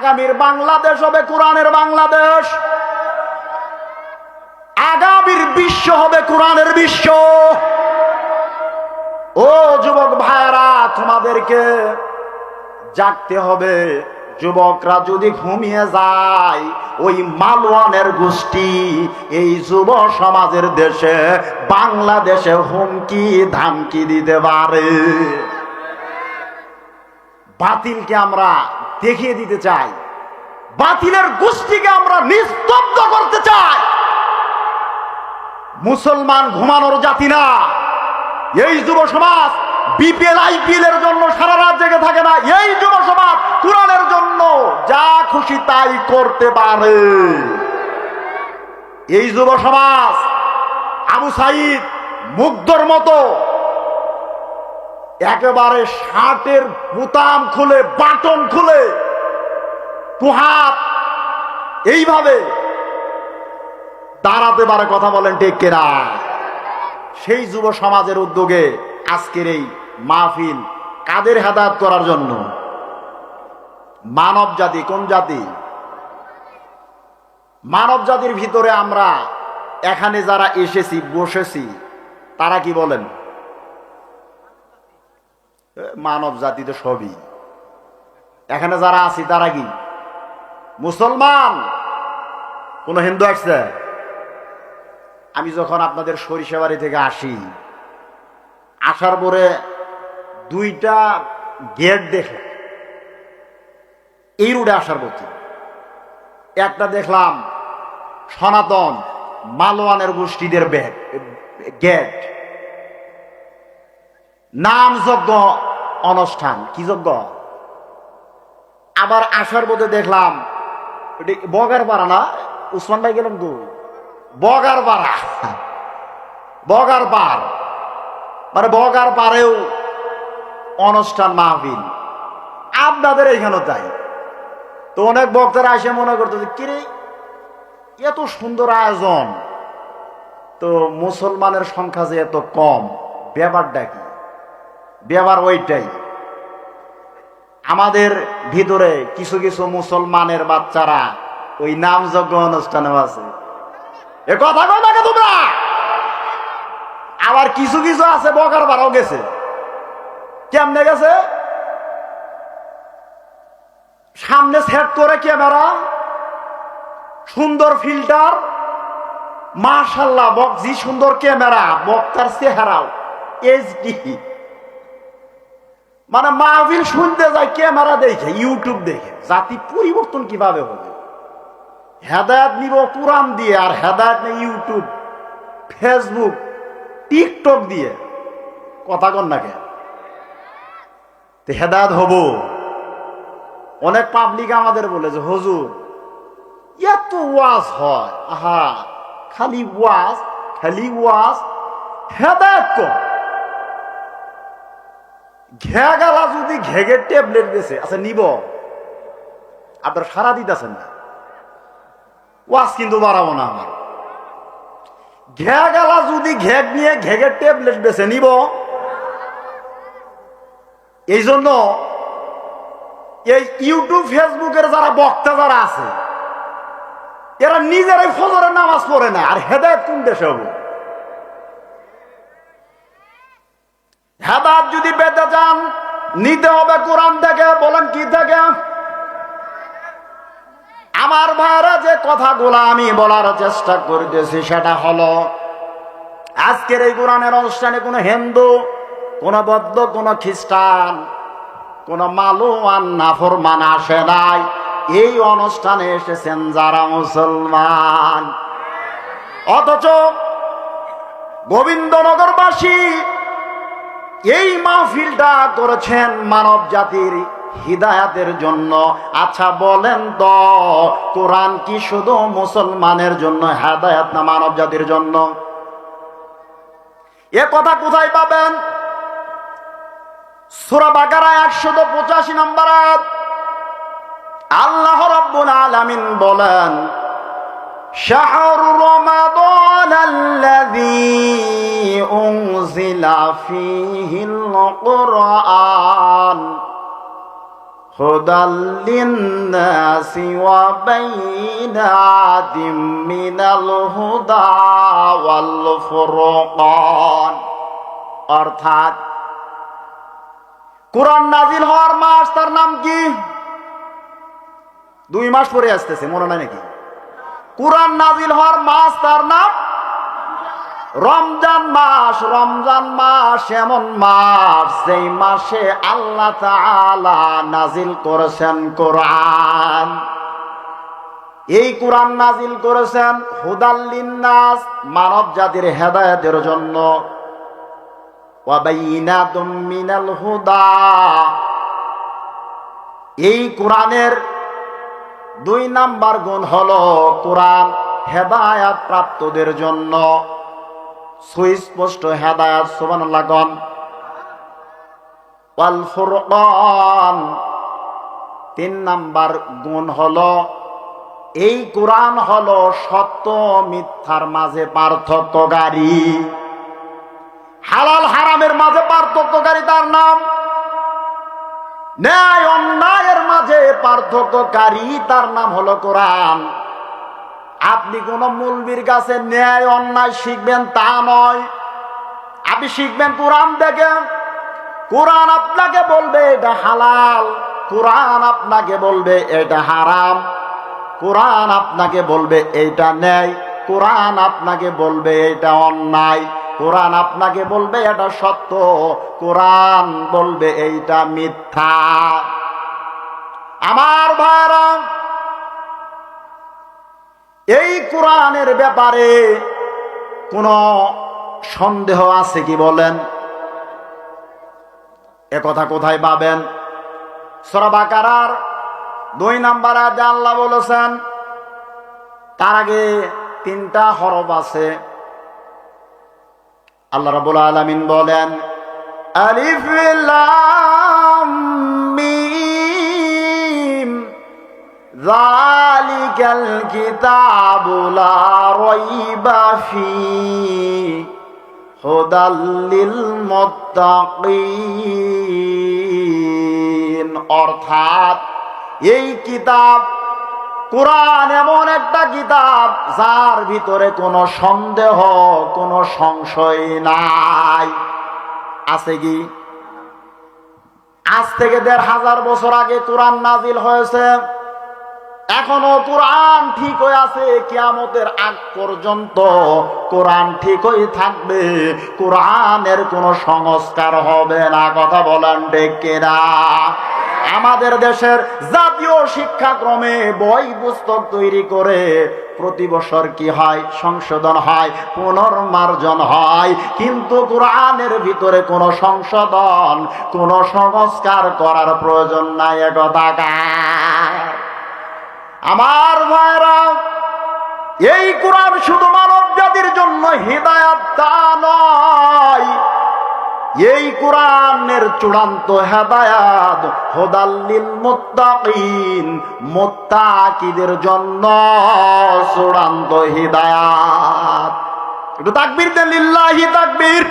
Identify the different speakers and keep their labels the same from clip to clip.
Speaker 1: আগামীর বাংলাদেশ হবে কোরআনের বাংলাদেশ, আগামীর বিশ্ব হবে কোরআনের বিশ্ব। ও যুবক ভাইরা, তোমাদেরকে জাগতে হবে। যুবকরা যদি ঘুমিয়ে যায়, ওই মালওয়ানের গোষ্ঠী এই যুব সমাজের দেশে বাংলাদেশে হুমকি ধামকি দিতে পারে। বাতিলকে আমরা দেখিয়ে দিতে চাই, বাতিলের গোষ্ঠীকে আমরা নিস্তব্ধ করতে চাই। মুসলমান ঘুমানোর জাতি না। এই যুব সমাজ বিপিএল আইপিএল এর জন্য সারা রাত জেগে থাকে না। এই যুব সমাজ কোরআনের জন্য যা খুশি তাই করতে পারে। এই যুব সমাজ আবু সাইদ মুগ্ধর মতো একেবারে শার্টের বোতাম খুলে, বাটন খুলে, দুহাত এইভাবে দাঁড়াতে পারে। কথা বলেন ঠিক কিনা? সেই যুব সমাজের উদ্যোগে আজকের এই মাহফিল কাদের হেদায়েত করার জন্য? মানব জাতি। কোন জাতি? মানব জাতির ভিতরে আমরা এখানে যারা এসেছি, বসেছি, তারা কি বলেন? মানব জাতি তো সবই। এখানে যারা আছি তারা কি মুসলমান? কোন হিন্দু আসছে? আমি যখন আপনাদের সরিষাবাড়ি থেকে আসি, আসার পরে দুইটা গেট দেখলাম এই রোডে আসার পথে। একটা দেখলাম সনাতন মালওয়ানের গোষ্ঠীদের গেট, নামযজ্ঞ অনুষ্ঠান। কি যজ্ঞ? আবার আসার পথে দেখলাম বগার পাড়া না, উসমান ভাই গেলাম তো, বগার পাড়া, বগার পাড়, মানে বগার পাড়েও অনুষ্ঠান মাহফিল। আপনাদের এইখানেও তাই। তো অনেক বক্তারা এসে মনে করতো যে কিরে এত সুন্দর আয়োজন, তো মুসলমানের সংখ্যা যে এত কম, ব্যাপারটা কি? ব্যাপার ওইটাই, আমাদের ভিতরে কিছু কিছু মুসলমানের বাচ্চারা ওই নামযজ্ঞ অনুষ্ঠানেও আছে। এ কথা কয় না তোমরা? আবার কিছু কিছু আছে বকার বাড়াও গেছে। কেমনে গেছে? সামনে সেট করে ক্যামেরা, সুন্দর ফিল্টার, মাশাআল্লাহ জি সুন্দর ক্যামেরা, বক্তার চেহারাও এইচডি। মানে মাহফিল শুনতে যায় ক্যামেরা দেখে, ইউটিউব দেখে। জাতি পরিবর্তন কিভাবে হবে? হেদায়েত নিব কোরআন দিয়ে, আর হেদায়েত নেই ইউটিউব, ফেসবুক, টিকটক দিয়ে। কথা কন না কেন? হেদায়েত হব? অনেক পাবলিক আমাদের বলে যে হুজুর এত ওয়াজ হয়, আহা খালি ওয়াজ, খালি ওয়াজ, হেদায়েত কর। ঘেগালা যদি ঘেগের ট্যাবলেট বেছে আচ্ছা নিব, আপনারা সারা দিতেছেন না। ওয়াজ কিন্তু বাড়াবো না আমার। ঘেগালা যদি ঘেগ নিয়ে ঘেগের ট্যাবলেট বেছে নিব। এই জন্য এই ইউটিউব ফেসবুকের যারা বক্তা যারা আছে, এরা নিজেরাই ফজরের নামাজ পড়ে না, আর হেদায়েত কোন দেশে হবে? হেদায়েত যদি পেতে চান নিতে হবে কোরআন থেকে। বলেন কি থেকে? আমার ভাইরা যে কথাগুলো আমি বলার চেষ্টা করতেছি সেটা হলো, আজকের এই কোরআনের অনুষ্ঠানে কোনো হিন্দু, কোন বৌদ্ধ, কোন খ্রিস্টান, কোন মালওয়ান নাফরমান আসে নাই। এই অনুষ্ঠানে এসেছেন যারা মুসলমান। অথচ গোবিন্দনগরবাসী এই মাহফিলটা করেছেন মানব জাতির হিদায়াতের জন্য। আচ্ছা বলেন তো, কোরআন কি শুধু মুসলমানের জন্য হেদায়াত না মানব জাতির জন্য? এ কথা কোথায় পাবেন? সূরা বাকারা 185 নম্বর আয়াত। আল্লাহ রাব্বুল আলামিন বলেন, শাহরু রমাদানাল্লাযী উনজিলা ফীহিল কুরআন হুদাল লিন্নাসি ওয়া বাইনাতিম মিনাল হুদা ওয়াল ফুরকান। অর্থাৎ কোরআন নাজিল হওয়ার মাস, তার নাম কি? 2 মাস পরে আসতেছে, মনে নাই নাকি? কোরআন নাজিল হওয়ার মাস, তার নাম রমজান মাস। রমজান মাস এমন মাস যেই মাসে আল্লাহ তাআলা নাজিল করেছেন কোরআন। এই কোরআন নাজিল করেছেন হুদাল লিন্নাস, মানব জাতির হেদায়েতের জন্য, ওয়া বাইনাতুম মিনাল হুদা। এই কোরআনের 2 নাম্বার গুণ হলো কোরআন হেদায়েত প্রাপ্তদের জন্য সুস্পষ্ট হেদায়েত। সুবহানাল্লাহ গণ। ওয়াল ফুরকান, 3 নাম্বার গুণ হলো এই কোরআন হলো সত্য মিথ্যার মাঝে পার্থক্যকারী, হালাল হারামের মাঝে পার্থক্যকারী, তার নাম ন্যায় অন্যায়ের মাঝে পার্থক্যকারী, তার নাম হলো কোরআন। আপনি কোন মৌলবীর কাছে ন্যায় অন্যায় শিখবেন তা নয়, আপনি শিখবেন কোরআন থেকে। কোরআন আপনাকে বলবে এটা হালাল, কোরআন আপনাকে বলবে এটা হারাম, কোরআন আপনাকে বলবে এটা ন্যায়, কোরআন আপনাকে বলবে এটা অন্যায়, কোরআন আপনাকে বলবে এটা সত্য, কোরআন বলবে এইটা মিথ্যা। আমার ভাইরা, এই কোরআনের ব্যাপারে কোনো সন্দেহ আছে কি বলেন? এ কথা কোথায় পাবেন? সূরা বাকারার 2 নাম্বার আয়াতে আল্লাহ বলেছেন, তার আগে 3টা হরফ আছে। আল্লাহ রাব্বুল আলামিন বলেন, আলিফ লাম মিম যালিকাল কিতাবু লা রাইবা ফীহি হুদাল লিল মুত্তাকিন। অর্থাৎ এই কিতাব কোরআন এমন একটা কিতাব যার ভিতরে কোনো সন্দেহ, কোনো সংশয় নাই। আছে কি? আজ থেকে 1500 বছর আগে কোরআন নাজিল হয়েছে, এখনো কোরআন ঠিক হয়ে আছে, কিয়ামতের আগ পর্যন্ত কোরআন ঠিকই থাকবে, কোরআনের কোনো সংস্কার হবে না। কথা বলেন ঠিক কিনা? আমাদের দেশের জাতীয় শিক্ষাক্রমে বই পুস্তক তৈরি করে প্রতি বছর কি হয়? সংশোধন হয়, পুনর্মার্জন হয়, কিন্তু কোরআনের ভিতরে কোনো সংশোধন, কোনো সংস্কার করার প্রয়োজন নাই। একথা আমার ভাইরা, এই কোরআন শুধু মানব জাতির জন্য হিদায়াত তা নয়, এই কোরআনের চূড়ান্ত হেদায়াত হুদাল লিল মুত্তাকিন, মুত্তাকিদের জন্য চূড়ান্ত হিদায়াত। একটু তাকবীর দেন, লিল্লাহি তাকবীর,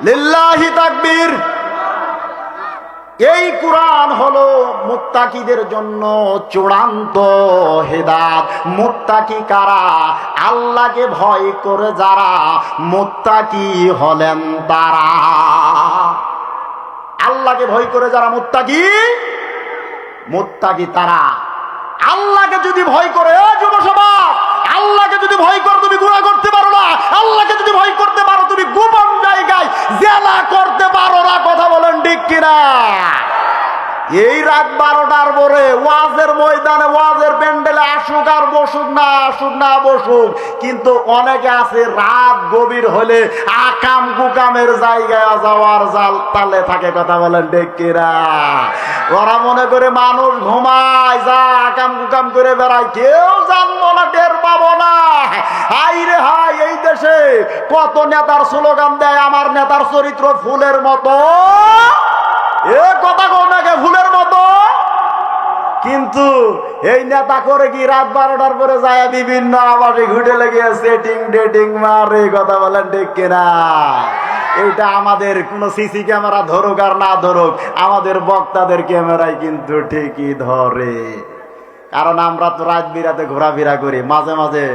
Speaker 1: লিল্লাহি তাকবীর। এই কোরআন হলো মুত্তাকিদের জন্য চূড়ান্ত হেদায়েত। মুত্তাকি কারা? আল্লাহকে ভয় করে যারা মুত্তাকি হলেন তারা। আল্লাহকে ভয় করে যারা মুত্তাকি, মুত্তাকি তারা। আল্লাহকে যদি ভয় করে, যুব সমাজ, আল্লাহকে যদি ভয় করো তুমি গুনাহ করতে পারো না, আল্লাহকে যদি ভয় করতে পারো তুমি গোপন জায়গায় জেনা করতে পারো না। কথা বলেন ঠিক কিনা? এই রাত 12টার পরে ওয়াজের ময়দানে, ওয়াজের প্যান্ডেলে আসুক আর বসুক না, আসুক না বসুক, কিন্তু অনেকে আছে রাত গভীর হলে আকাম কুকামের জায়গায় যাওয়ার জাল তালে থাকে। কথা বলেন ঠিক কিনা? ওরা মনে করে মানুষ ঘুমায়, যা আকাম কুকাম করে বেড়ায়, কেউ জানবো না, টের পাবো না। হাই রে হাই, এই দেশে কত নেতার স্লোগান দেয়, আমার নেতার চরিত্র ফুলের মতো। এ কথা কোনাকে ফুলের মতো, কিন্তু এই নেতা করে কি রাত 12টার পরে যায় বিভিন্ন আবাসিক হোটেলে গিয়ে সেটিং ডেটিং মারে। কথা বলেন ঠিক কিনা? এটা আমাদের কোন সিসি ক্যামেরা ধরুক আর না ধরুক, আমাদের বক্তাদের ক্যামেরায় কিন্তু ঠিকই ধরে। কারণ আমরা তো রাত বিরাতে ঘোরাফেরা করি, মাঝে মাঝে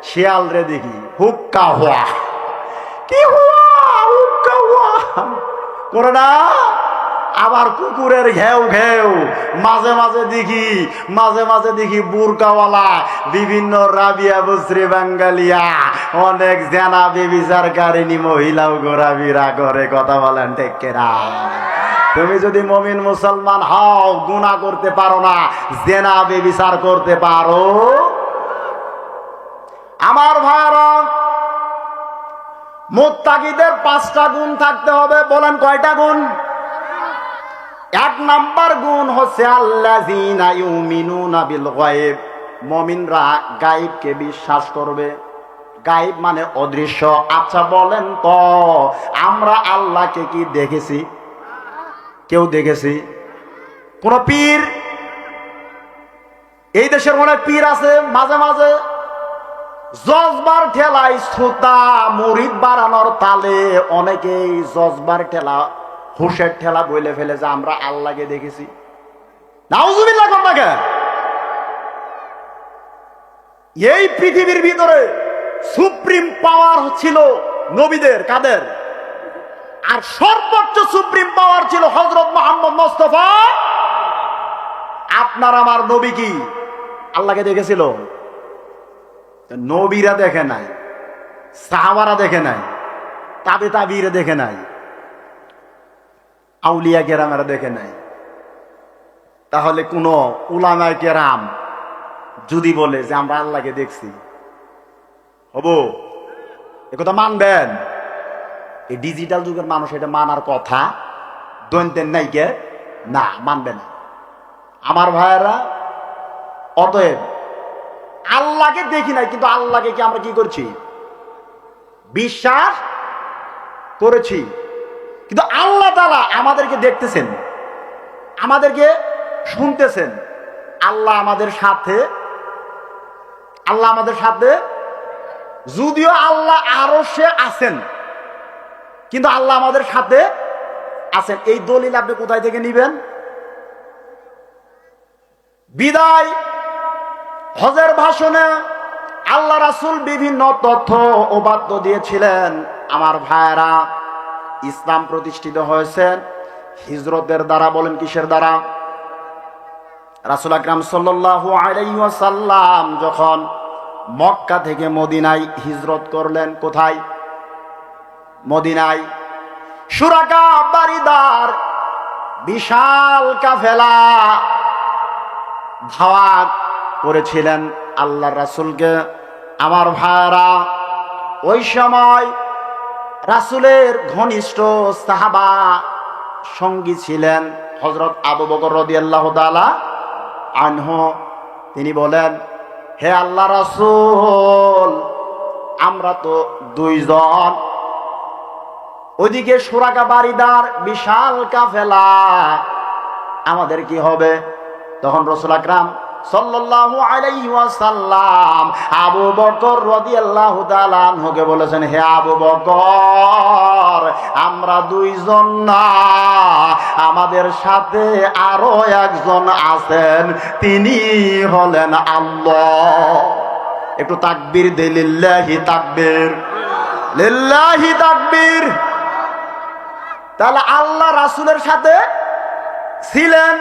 Speaker 1: শিয়াল রে দেখি হুক্কা হওয়া, কি হুয়া হুক্কা হওয়া করে না, আবার কুকুরের ঘেউ ঘেউ মাঝে মাঝে দেখি বুরকাওয়ালা বিভিন্ন রাবিয়া বসরি বাঙ্গালিয়া অনেক জেনা বেবিচারকারিনী মহিলাও ঘোরাফেরা করে। কথা বলেন ঠিক কিনা? তুমি যদি মুমিন মুসলমান হও, গুনাহ করতে পারো না, জেনা বেবিচার করতে পারো। আমার ভাইরা, মুত্তাকিদের 5টা গুণ থাকতে হবে। বলেন কয়টা গুণ? 1 নাম্বার গুণ হচ্ছে আল্লাযীনা ইউমিনুনা বিল গায়ব। মুমিনরা গায়েবকে বিশ্বাস করবে। গায়েব মানে অদৃশ্য। আচ্ছা বলেন তো, আমরা আল্লাহকে কি দেখেছি? কেউ দেখেছি? কোন পীর? এই দেশের অনেক পীর আছে, মাঝে মাঝে জজবার ঠেলায় শ্রোতা মুরিদ বাড়ানোর তালে অনেকেই জজবার ঠেলা হুশের ঠেলা বলে ফেলে যে আমরা আল্লাহকে দেখেছি। নাউজুবিল্লাহ করবে। এই পৃথিবীর ভিতরে সুপ্রিম পাওয়ার ছিল নবীদের। কাদের? আর সর্বোচ্চ সুপ্রিম পাওয়ার ছিল হযরত মুহাম্মদ মুস্তাফা। আপনার আমার নবী কি আল্লাহকে দেখেছিল? নবীরা দেখে নাই, সাহাবারা দেখে নাই, তাবে তাবিরা দেখে নাই, আউলিয়া কেরামেরা দেখে নাই। তাহলে কোন উলামায়ে কেরাম যদি বলে যে আমরা আল্লাহকে দেখছি, হবো? একথা মানবেন? এই ডিজিটাল যুগের মানুষ এটা মানার কথা দৈন্তেন নাই কে? না, মানবে না। আমার ভাইয়েরা, অতএব আল্লাহকে দেখি নাই, কিন্তু আল্লাহকে কি আমরা কি করছি? বিশ্বাস করেছি। কিন্তু আল্লাহ তাআলা আমাদেরকে দেখতেছেন, আমাদেরকে শুনতেছেন। আল্লাহ আমাদের সাথে, যদিও আল্লাহ আরশে আছেন, কিন্তু আল্লাহ আমাদের সাথে আছেন। এই দলিল আপনি কোথায় থেকে নিবেন? বিদায় হজের ভাষণে আল্লাহ রাসূল বিভিন্ন তথ্য ও বার্তা দিয়েছিলেন। আমার ভাইয়েরা, ইসলাম প্রতিষ্ঠিত হয়েছে হিজরতের দ্বারা। বলেন কিসের দ্বারা? রাসূল আকরাম সাল্লাল্লাহু আলাইহি ওয়াসাল্লাম যখন মক্কা থেকে মদিনায় হিজরত করলেন। কোথায়? মদিনায়। সুরাকা বারিদার বিশাল কাফেলা ধাওয়া করেছিলেন আল্লাহর রাসূলকে। আমার ভাইরা, ওই সময় রাসূলের ঘনিষ্ঠ সাহাবা সঙ্গী ছিলেন হযরত আবু বকর রাদিয়াল্লাহু তাআলা আনহু। তিনি বলেন, হে আল্লাহ রাসূল, আমরা তো 2 জন, ওইদিকে সুরাকা বারিদার বিশাল কাফেলা, আমাদের কি হবে? তখন রাসূল আকরাম সাল্লাল্লাহু আলাইহি ওয়াসাল্লাম আবু বকর রাদিয়াল্লাহু তাআলা আনহুকে বলেছেন, হে আবু বকর, আমরা 2 জন না, আমাদের সাথে আরো একজন আছেন, তিনি হলেন আল্লাহ। একটু তাকবীর দে, লিল্লাহি তাকবীর, লিল্লাহি তাকবীর। তাহলে আল্লাহ রাসূলের সাথে ছিলেন।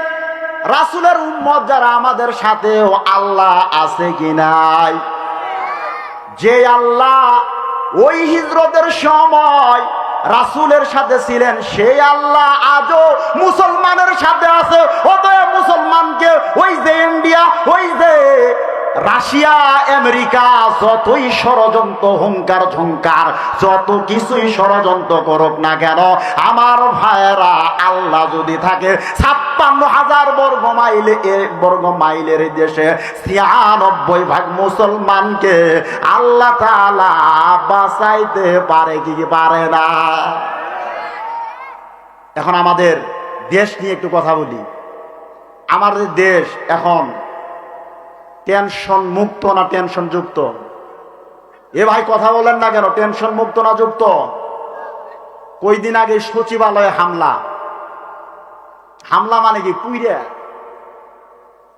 Speaker 1: রাসূলের উম্মত যারা, আমাদের সাথেও আল্লাহ আছে কি নাই? যে আল্লাহ ওই হিজরতের সময় রাসূলের সাথে ছিলেন, সেই আল্লাহ আজও মুসলমানের সাথে আছে। অতএব মুসলমানকে ওই যে ইন্ডিয়া, ওই যে রাশিয়া, আমেরিকা যতই ষড়যন্ত্র, হুঙ্কার ঝুঙ্কার, যত কিছুই ষড়যন্ত্র করুক না কেন, আমার ভাইয়েরা, আল্লাহ যদি থাকে 56,000 বর্গ মাইলের দেশে 96% মুসলমানকে আল্লাহ তাআলা বাঁচাইতে পারে কি পারে না? এখন আমাদের দেশ নিয়ে একটু কথা বলি। আমাদের দেশ এখন টেনশন মুক্ত না টেনশন যুক্ত? এ ভাই কথা বলেন না কেন? টেনশন মুক্ত না যুক্ত? কয়দিন আগে সচিবালয়ে হামলা। হামলা মানে কি? পুইরে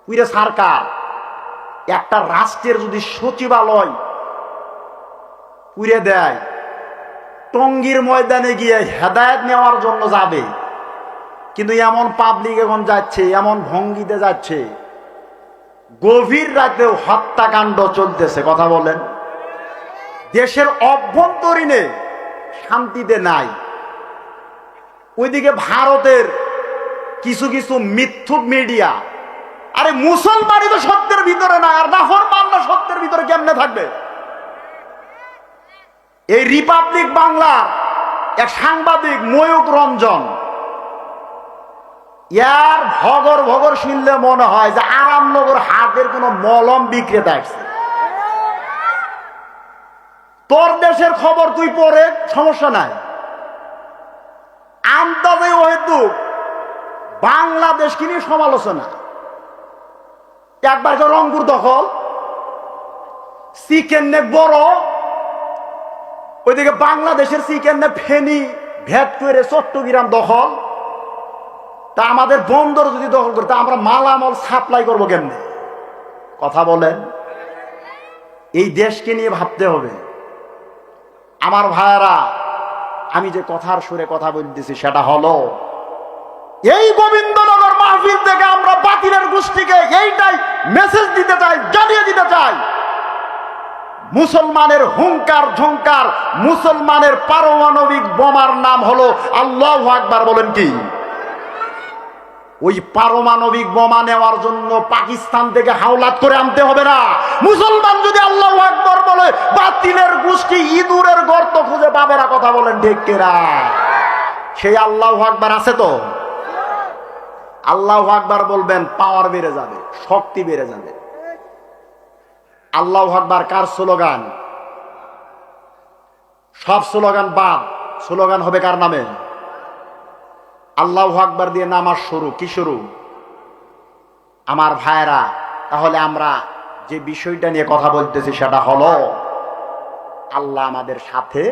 Speaker 1: পুইরে সরকার। একটা রাষ্ট্রের যদি সচিবালয় পুড়ে দেয়, টঙ্গীর ময়দানে গিয়ে হেদায়েত নেওয়ার জন্য যাবে, কিন্তু এমন পাবলিক এখন যাচ্ছে, এমন ভঙ্গিতে যাচ্ছে, গভীর রাতেও হত্যাকাণ্ড চলতেছে। কথা বলেন, দেশের অভ্যন্তরীণে শান্তিতে নাই। ওইদিকে ভারতের কিছু কিছু মিথ্যুক মিডিয়া, আরে মুসলমানই তো সত্যের ভিতরে না, আর নাফরমান না সত্যের ভিতরে কেমনে থাকবে? এই রিপাবলিক বাংলার এক সাংবাদিক ময়ূক রঞ্জন, ইয়ার ভগর ভগর শুনলে মনে হয় যে আরামনগর হাটের কোন মলম বিক্রেতা আসছে। তোর দেশের খবর তুই পড়ে, সমস্যা নাই। আন্দাজে হয়তো বাংলাদেশকে নিয়ে সমালোচনা। একবার রংপুর দখল, চিকেন নেক বড়, ওইদিকে বাংলাদেশের চিকেন নেক ফেনী ভেট করে চট্টগ্রাম দখল। তা আমাদের বন্দর যদি দখল করে, তা আমরা মালামাল সাপ্লাই করবো কেমনে? কথা বলেন, এই দেশকে নিয়ে ভাবতে হবে। আমার ভাইয়ারা, আমি যে কথার সুরে কথা বলতেছি সেটা হলো, এই গোবিন্দনগর মাহফিল থেকে আমরা বাতিলের গোষ্ঠীকে এইটাই মেসেজ দিতে চাই, জানিয়ে দিতে চাই, মুসলমানের হুঙ্কার ঝঙ্কার, মুসলমানের পারমাণবিক বোমার নাম হলো আল্লাহু আকবার। বলেন কি? ওই পারমাণবিক বোমা নেওয়ার জন্য পাকিস্তান থেকে হাওলাত করে আনতে হবে না। মুসলমান যদি আল্লাহু আকবার বলে, বাতিলের গোষ্ঠী ইঁদুরের গর্ত খুঁজে পাবে না। কথা বলেন ঠিক কিনা? সেই আল্লাহু আকবার আছে তো? আল্লাহু আকবার বলবেন, পাওয়ার বেড়ে যাবে, শক্তি বেড়ে যাবে। আল্লাহু আকবার কার স্লোগান? সব স্লোগান বাদ, স্লোগান হবে কার নামে? আল্লাহু আকবার দিয়ে নামাজ শুরু। কি শুরু? আমার ভাইরা, তাহলে আমরা যে বিষয়টা নিয়ে কথা বলতেছি সেটা হলো, আল্লাহ আমাদের সাথে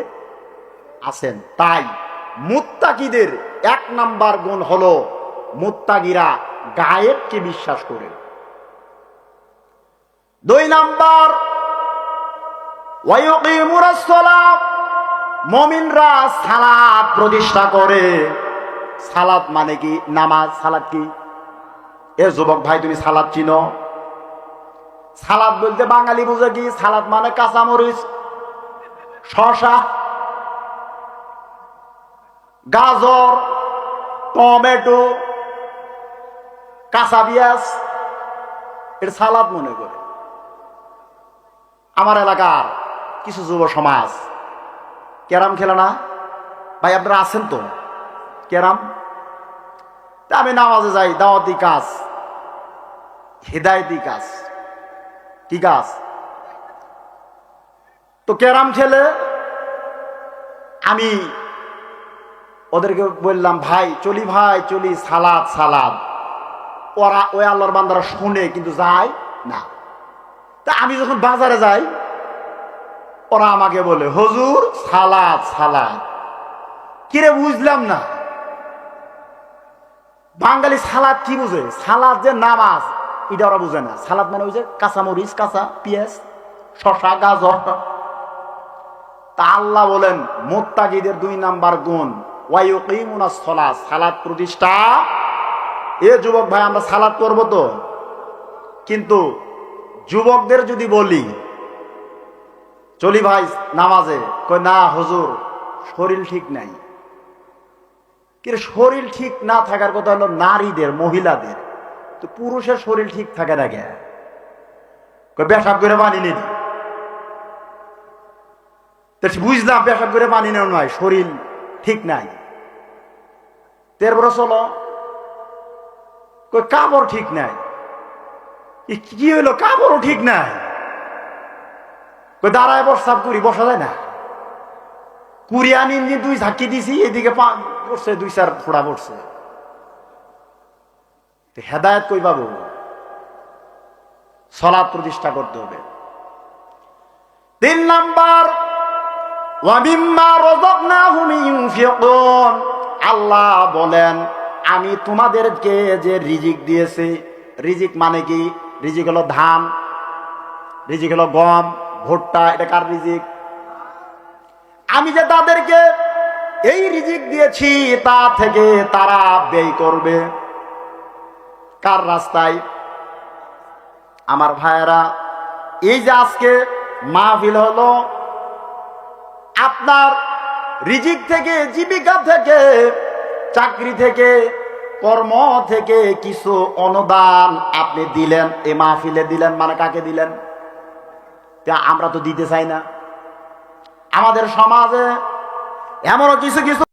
Speaker 1: আছেন। তাই মুত্তাকিদের এক নাম্বার গুণ হলো, মুত্তাকিরা গায়েবকে বিশ্বাস করে। 2 নাম্বার, ওয়ায়ুকিমুনাস সালাত, মুমিনরা সালাত প্রতিষ্ঠা করে। সালাত মানে কি? নামাজ। সালাত কি? এ যুবক ভাই, তুমি সালাত চিনো? সালাত বলতে বাঙালি বুঝে কি? সালাত মানে কাঁচামরিচ, শসা, গাজর, টমেটো, কাঁচা পেঁয়াজ, এর সালাদ মনে করে। আমার এলাকার কিছু যুব সমাজ ক্যারাম খেলে না? ভাই আপনারা আছেন তো ক্যারাম? তা আমি নামাজে যাই, দাওয়াতি কাজ, হেদায়েতি কাজ। কি কাজ? তো ক্যারাম খেলে আমি ওদেরকে বললাম, ভাই চলি, ভাই চলি, সালাদ সালাদ। ওরা ওই আল্লাহর বান্দারা শুনে কিন্তু যায় না। তা আমি যখন বাজারে যাই, ওরা আমাকে বলে, হুজুর সালাদ সালাদ। কিরে বুঝলাম না, বাঙালি সালাদ কি বুঝে? সালাদ যে নামাজ, এটা ওরা বুঝে না। সালাদ মানে ওই যে কাঁচামরিচ, কাঁচা পেঁয়াজ, শসা, গাজর। তা আল্লাহ বলেন, মুত্তাকিদের 2 নাম্বার গুণ, ওয়ায়ুকিমুনাস সালাত, সালাত প্রতিষ্ঠা। এ যুবক ভাই, আমরা সালাত করব তো, কিন্তু যুবকদের যদি বলি চলি ভাই নামাজে, কই না হুজুর শরীর ঠিক নাই। কিন্তু শরীর ঠিক না থাকার কথা হলো নারীদের, মহিলাদের। তো পুরুষের শরীর ঠিক থাকে না কেন? কই পেশাব করে পানি নিন। বুঝলাম পেশাব করে পানি নেওয়া নয়, শরীর ঠিক নাই। তারপরে চলো, কই কাপড় ঠিক নাই। কি হইলো? কাপড়ও ঠিক নাই। কই দাঁড়ায় প্রস্তাব করি, বসা যায় না। কুরিয়ান ইঞ্জিন 2 ঝাঁকি দিছি, এদিকে পড়ছে 2-4 ফোড়া পড়ছে। হেদায়েত কই পাবো? সালাত প্রতিষ্ঠা করতে হবে। 3 নাম্বার, ওয়া মিম্মা রাযাকনাহুম ইউনফিকুন, আল্লাহ বলেন আমি তোমাদেরকে যে রিজিক দিয়েছি, রিজিক মানে কি? রিজিক হলো ধান, রিজিক হলো গম, ভুট্টা, এটা কার রিজিক? আমি যে তাদেরকে এই রিজিক দিয়েছি তা থেকে তারা ব্যয় করবে কার রাস্তায়? আমার ভাইয়েরা, এই যে আজকে মাহফিল হলো, আপনার রিজিক থেকে, জীবিকা থেকে, চাকরি থেকে, কর্ম থেকে কিছু অনুদান আপনি দিলেন, এই মাহফিলে দিলেন, মানে কাকে দিলেন? আমরা তো দিতে চাই না। আমাদের সমাজে এমনও কিছু কিছু